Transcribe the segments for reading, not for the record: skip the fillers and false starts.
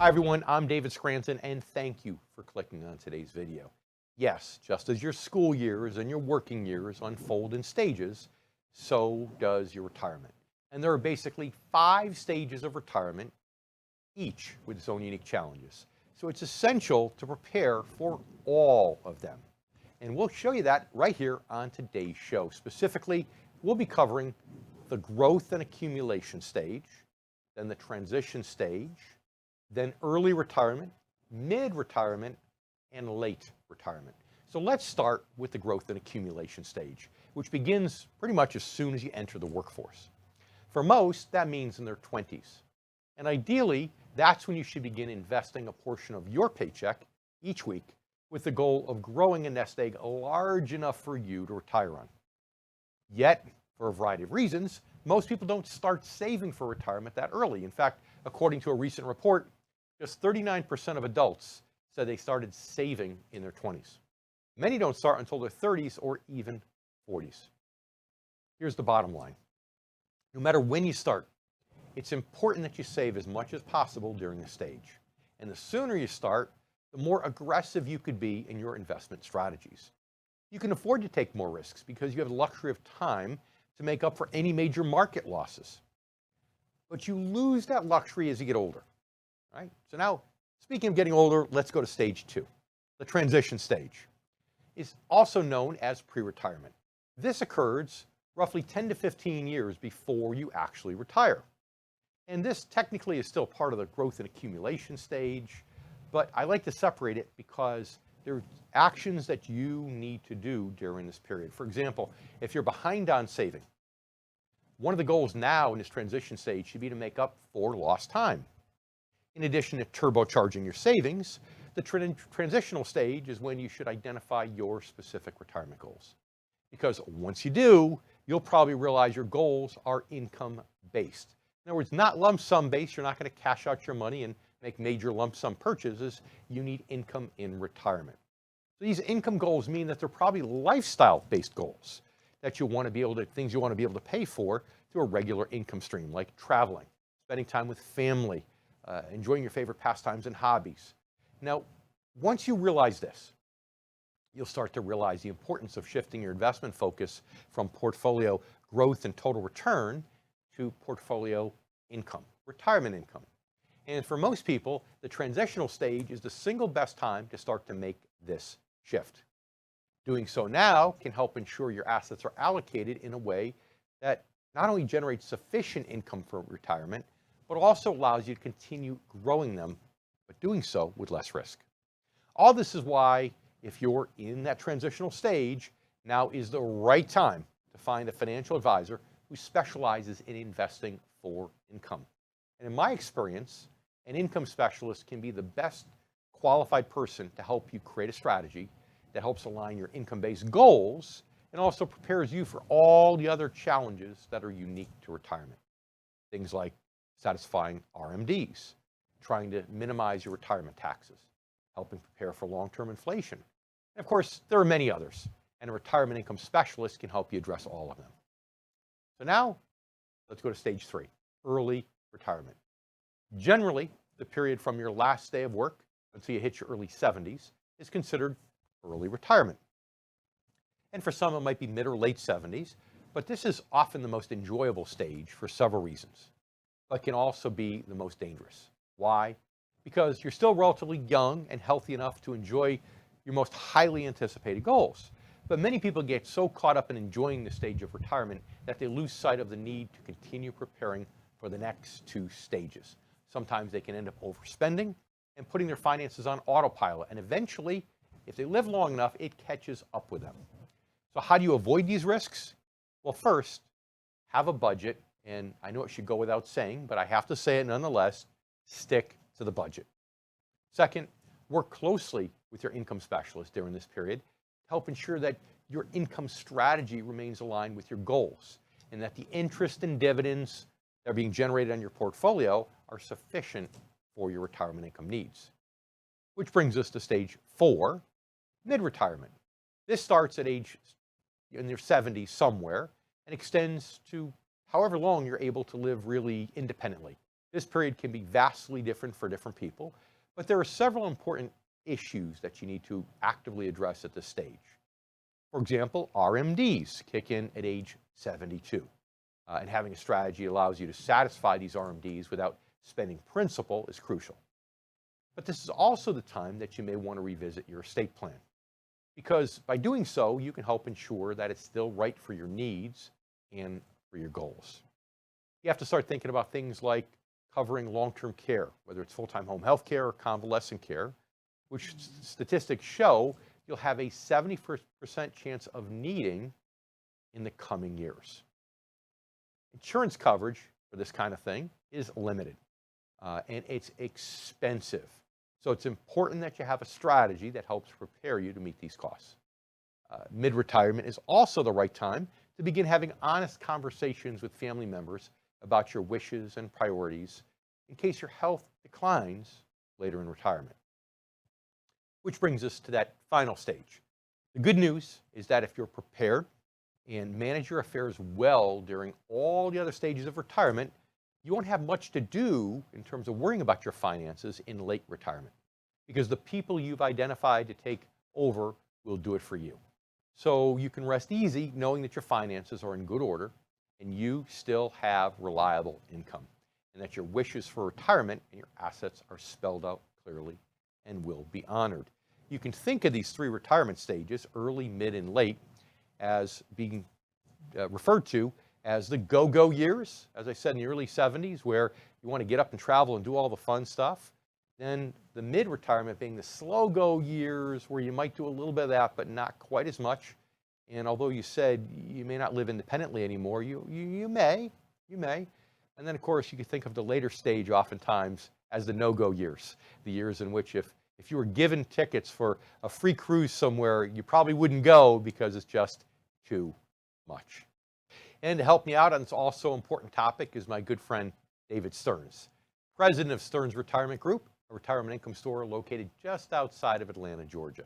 Hi everyone, I'm David Scranton and thank you for clicking on today's video. Yes, just as your school years and your working years unfold in stages, so does your retirement. And there are basically 5 stages of retirement, each with its own unique challenges. So it's essential to prepare for all of them. And we'll show you that right here on today's show. Specifically, we'll be covering the growth and accumulation stage, then the transition stage, then early retirement, mid-retirement, and late retirement. So let's start with the growth and accumulation stage, which begins pretty much as soon as you enter the workforce. For most, that means in their 20s. And ideally, that's when you should begin investing a portion of your paycheck each week with the goal of growing a nest egg large enough for you to retire on. Yet, for a variety of reasons, most people don't start saving for retirement that early. In fact, according to a recent report, just 39% of adults said they started saving in their 20s. Many don't start until their 30s or even 40s. Here's the bottom line. No matter when you start, it's important that you save as much as possible during this stage. And the sooner you start, the more aggressive you could be in your investment strategies. You can afford to take more risks because you have the luxury of time to make up for any major market losses. But you lose that luxury as you get older. Right? So now, speaking of getting older, let's go to stage 2. The transition stage is also known as pre-retirement. This occurs roughly 10 to 15 years before you actually retire. And this technically is still part of the growth and accumulation stage, but I like to separate it because there are actions that you need to do during this period. For example, if you're behind on saving, one of the goals now in this transition stage should be to make up for lost time. In addition to turbocharging your savings, the transitional stage is when you should identify your specific retirement goals. Because once you do, you'll probably realize your goals are income-based. In other words, not lump sum based. You're not going to cash out your money and make major lump sum purchases. You need income in retirement. So these income goals mean that they're probably lifestyle-based goals that you want to be able to, things you want to be able to pay for through a regular income stream, like traveling, spending time with family, enjoying your favorite pastimes and hobbies. Now, once you realize this, you'll start to realize the importance of shifting your investment focus from portfolio growth and total return to portfolio income, retirement income. And for most people, the transitional stage is the single best time to start to make this shift. Doing so now can help ensure your assets are allocated in a way that not only generates sufficient income for retirement, but also allows you to continue growing them, but doing so with less risk. All this is why, if you're in that transitional stage, now is the right time to find a financial advisor who specializes in investing for income. And in my experience, an income specialist can be the best qualified person to help you create a strategy that helps align your income-based goals and also prepares you for all the other challenges that are unique to retirement. Things like satisfying RMDs, trying to minimize your retirement taxes, helping prepare for long-term inflation. And of course, there are many others, and a retirement income specialist can help you address all of them. So now, let's go to stage 3, early retirement. Generally, the period from your last day of work until you hit your early 70s is considered early retirement. And for some, it might be mid or late 70s, but this is often the most enjoyable stage for several reasons, but can also be the most dangerous. Why? Because you're still relatively young and healthy enough to enjoy your most highly anticipated goals. But many people get so caught up in enjoying the stage of retirement that they lose sight of the need to continue preparing for the next 2 stages. Sometimes they can end up overspending and putting their finances on autopilot, and eventually, if they live long enough, it catches up with them. So how do you avoid these risks? Well, first, have a budget. And I know it should go without saying, but I have to say it nonetheless, stick to the budget. Second, work closely with your income specialist during this period to help ensure that your income strategy remains aligned with your goals and that the interest and dividends that are being generated on your portfolio are sufficient for your retirement income needs. Which brings us to stage 4, mid-retirement. This starts at age in your 70s somewhere and extends to however long you're able to live really independently. This period can be vastly different for different people, but there are several important issues that you need to actively address at this stage. For example, RMDs kick in at age 72, and having a strategy allows you to satisfy these RMDs without spending principal is crucial. But this is also the time that you may want to revisit your estate plan, because by doing so, you can help ensure that it's still right for your needs and for your goals. You have to start thinking about things like covering long-term care, whether it's full-time home health care or convalescent care, which statistics show you'll have a 70% chance of needing in the coming years. Insurance coverage for this kind of thing is limited, and it's expensive. So it's important that you have a strategy that helps prepare you to meet these costs. Mid-retirement is also the right time to begin having honest conversations with family members about your wishes and priorities in case your health declines later in retirement. Which brings us to that final stage. The good news is that if you're prepared and manage your affairs well during all the other stages of retirement, you won't have much to do in terms of worrying about your finances in late retirement, because the people you've identified to take over will do it for you. So you can rest easy knowing that your finances are in good order and you still have reliable income, and that your wishes for retirement and your assets are spelled out clearly and will be honored. You can think of these three retirement stages, early, mid, and late, as being referred to as the go-go years, as I said, in the early 70s, where you want to get up and travel and do all the fun stuff. Then the mid-retirement being the slow-go years, where you might do a little bit of that, but not quite as much. And although you said you may not live independently anymore, you may. And then, of course, you could think of the later stage oftentimes as the no-go years, the years in which if you were given tickets for a free cruise somewhere, you probably wouldn't go because it's just too much. And to help me out on this also important topic is my good friend, David Stearns, president of Stearns Retirement Group, a retirement income store located just outside of Atlanta, Georgia.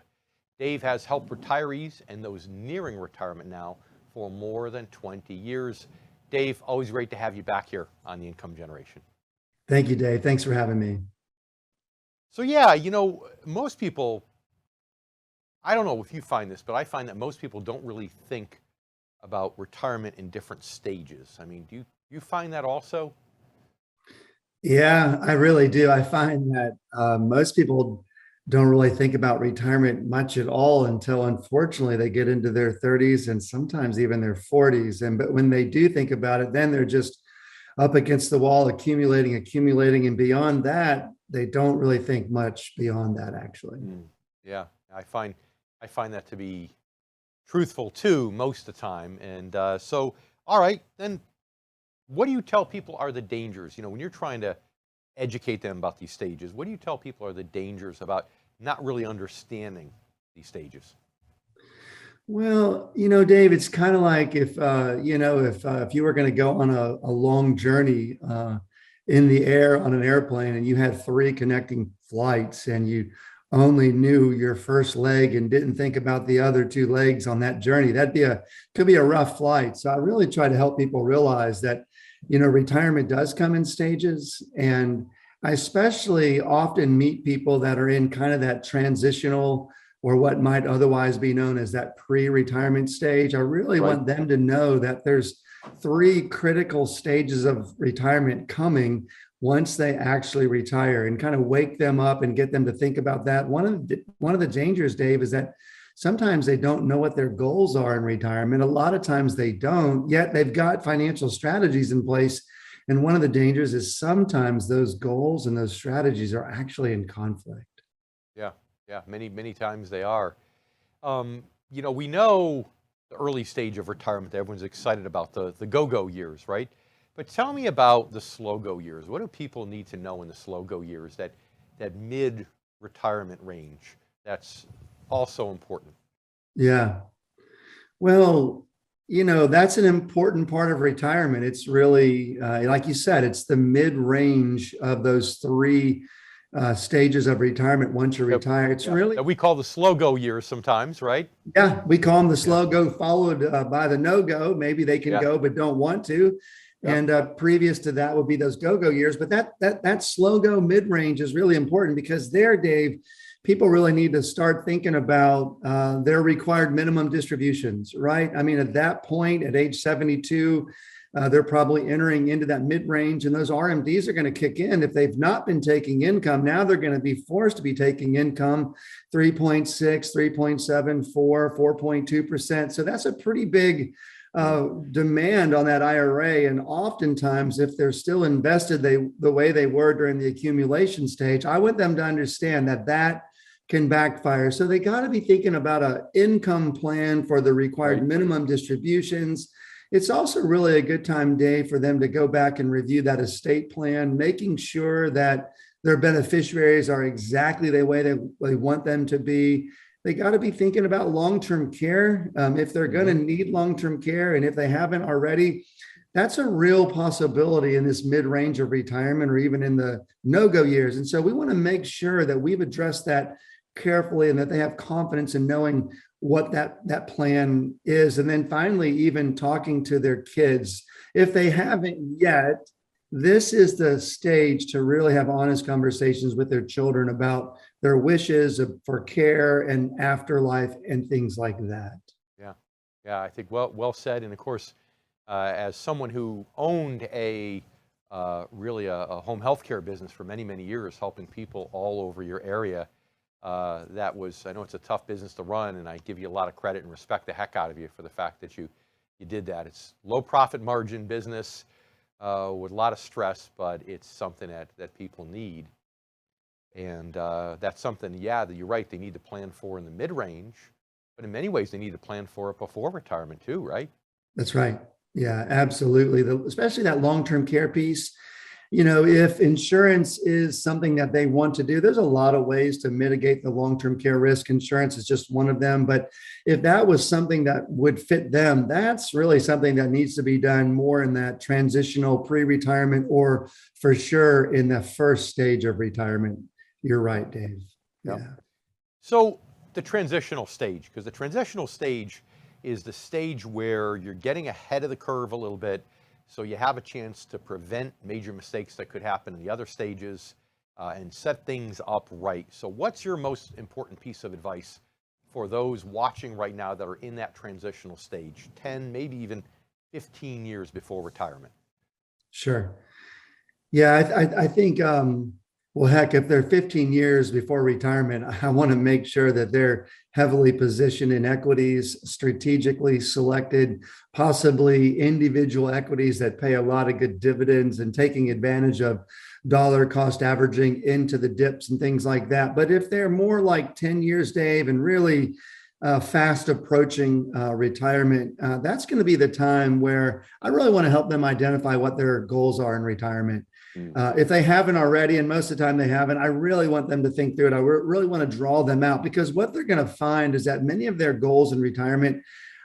Dave has helped retirees and those nearing retirement now for more than 20 years. Dave, always great to have you back here on The Income Generation. Thank you, Dave. Thanks for having me. So yeah, most people, I don't know if you find this, but I find that most people don't really think about retirement in different stages. I mean, do you find that also? Yeah, I really do. I find that most people don't really think about retirement much at all until, unfortunately, they get into their 30s and sometimes even their 40s. But when they do think about it, then they're just up against the wall, accumulating, and beyond that, they don't really think much beyond that, actually. Yeah, I find that to be truthful too most of the time. And so, all right, then what do you tell people are the dangers? When you're trying to educate them about these stages, what do you tell people are the dangers about not really understanding these stages? Well, Dave, it's kind of like if you were going to go on a long journey in the air on an airplane and you had 3 connecting flights and you only knew your first leg and didn't think about the other 2 legs on that journey, could be a rough flight. So I really try to help people realize that, retirement does come in stages. And I especially often meet people that are in kind of that transitional or what might otherwise be known as that pre-retirement stage. I really want them to know that there's 3 critical stages of retirement coming once they actually retire, and kind of wake them up and get them to think about that. One of the dangers, Dave, is that sometimes they don't know what their goals are in retirement. A lot of times they don't, yet they've got financial strategies in place. And one of the dangers is sometimes those goals and those strategies are actually in conflict. Yeah, many times they are. We know the early stage of retirement that everyone's excited about, the go-go years, right? But tell me about the slow-go years. What do people need to know in the slow-go years, that mid-retirement range that's also important? Yeah. Well, that's an important part of retirement. It's really, like you said, it's the mid-range of those 3 stages of retirement. Once you retire, it's really that we call the slow-go years sometimes, right? Yeah, we call them the slow-go, followed by the no-go. Maybe they can go but don't want to. Yep. And previous to that would be those go-go years. But that slow go mid-range is really important because there, Dave, people really need to start thinking about their required minimum distributions, right? I mean, at that point, at age 72, they're probably entering into that mid-range, and those RMDs are going to kick in. If they've not been taking income, now they're going to be forced to be taking income 3.6, 3.7, 4.2%. So that's a pretty big demand on that IRA. And oftentimes, if they're still invested the way they were during the accumulation stage, I want them to understand that can backfire. So they got to be thinking about an income plan for the required minimum distributions. It's also really a good time, Dave, for them to go back and review that estate plan, making sure that their beneficiaries are exactly the way they want them to be. They got to be thinking about long-term care. If they're going to need long-term care, and if they haven't already, that's a real possibility in this mid-range of retirement or even in the no-go years. And so we want to make sure that we've addressed that carefully and that they have confidence in knowing what that plan is. And then finally, even talking to their kids. If they haven't yet, this is the stage to really have honest conversations with their children about their wishes for care and afterlife and things like that. Yeah. Yeah, I think well said. And of course, as someone who owned really a home health care business for many, many years, helping people all over your area, I know it's a tough business to run, and I give you a lot of credit and respect the heck out of you for the fact that you did that. It's low profit margin business with a lot of stress, but it's something that people need. And that's something, that you're right, they need to plan for in the mid-range, but in many ways they need to plan for it before retirement too, right? That's right. Yeah, absolutely. Especially that long-term care piece. If insurance is something that they want to do, there's a lot of ways to mitigate the long-term care risk. Insurance is just one of them. But if that was something that would fit them, that's really something that needs to be done more in that transitional pre-retirement, or for sure in the first stage of retirement. You're right, Dave. Yep. Yeah. So the transitional stage, because the transitional stage is the stage where you're getting ahead of the curve a little bit, so you have a chance to prevent major mistakes that could happen in the other stages and set things up right. So what's your most important piece of advice for those watching right now that are in that transitional stage, 10, maybe even 15 years before retirement? Sure. Yeah, I think, well, heck, if they're 15 years before retirement, I want to make sure that they're heavily positioned in equities, strategically selected, possibly individual equities that pay a lot of good dividends, and taking advantage of dollar cost averaging into the dips and things like that. But if they're more like 10 years, Dave, and really fast approaching retirement, that's going to be the time where I really want to help them identify what their goals are in retirement. If they haven't already, and most of the time they haven't, I really want them to think through it. I really want to draw them out, because what they're going to find is that many of their goals in retirement,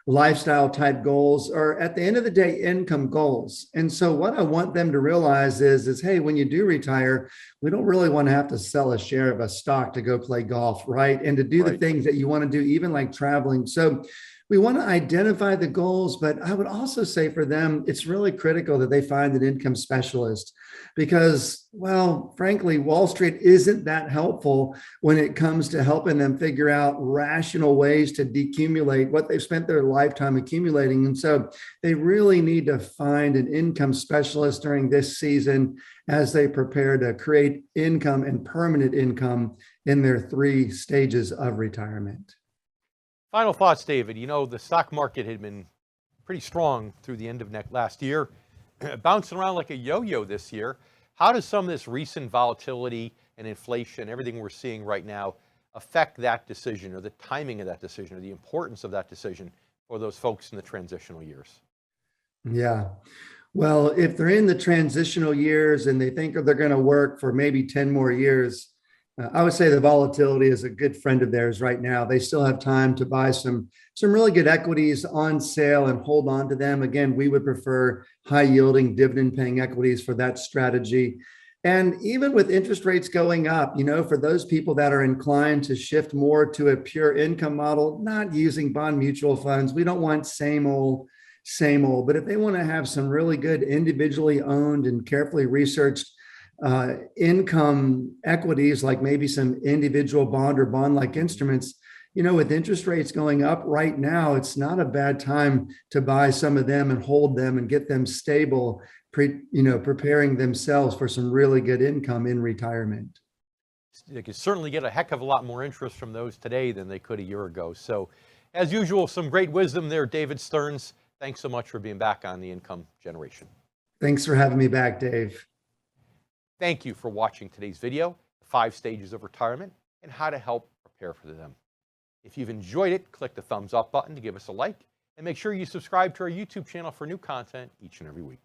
lifestyle type goals, are at the end of the day income goals. And so what I want them to realize is hey, when you do retire, we don't really want to have to sell a share of a stock to go play golf, right? And to do the things that you want to do, even like traveling. So we want to identify the goals, but I would also say for them, it's really critical that they find an income specialist, because, well, frankly, Wall Street isn't that helpful when it comes to helping them figure out rational ways to decumulate what they've spent their lifetime accumulating. And so they really need to find an income specialist during this season as they prepare to create income and permanent income in their 3 stages of retirement. Final thoughts, David. The stock market had been pretty strong through the end of last year, bouncing around like a yo-yo this year. How does some of this recent volatility and inflation, everything we're seeing right now, affect that decision, or the timing of that decision, or the importance of that decision for those folks in the transitional years? Yeah. Well, if they're in the transitional years and they think they're going to work for maybe 10 more years, I would say the volatility is a good friend of theirs right now. They still have time to buy some really good equities on sale and hold on to them. Again, we would prefer high yielding dividend paying equities for that strategy. And even with interest rates going up, for those people that are inclined to shift more to a pure income model, not using bond mutual funds, we don't want same old same old. But if they want to have some really good individually owned and carefully researched income equities, like maybe some individual bond or bond-like instruments, with interest rates going up right now, it's not a bad time to buy some of them and hold them and get them stable, preparing themselves for some really good income in retirement. They could certainly get a heck of a lot more interest from those today than they could a year ago. So, as usual, some great wisdom there, David Stearns. Thanks so much for being back on The Income Generation. Thanks for having me back, Dave. Thank you for watching today's video, 5 Stages of Retirement and how to help prepare for them. If you've enjoyed it, click the thumbs up button to give us a like, and make sure you subscribe to our YouTube channel for new content each and every week.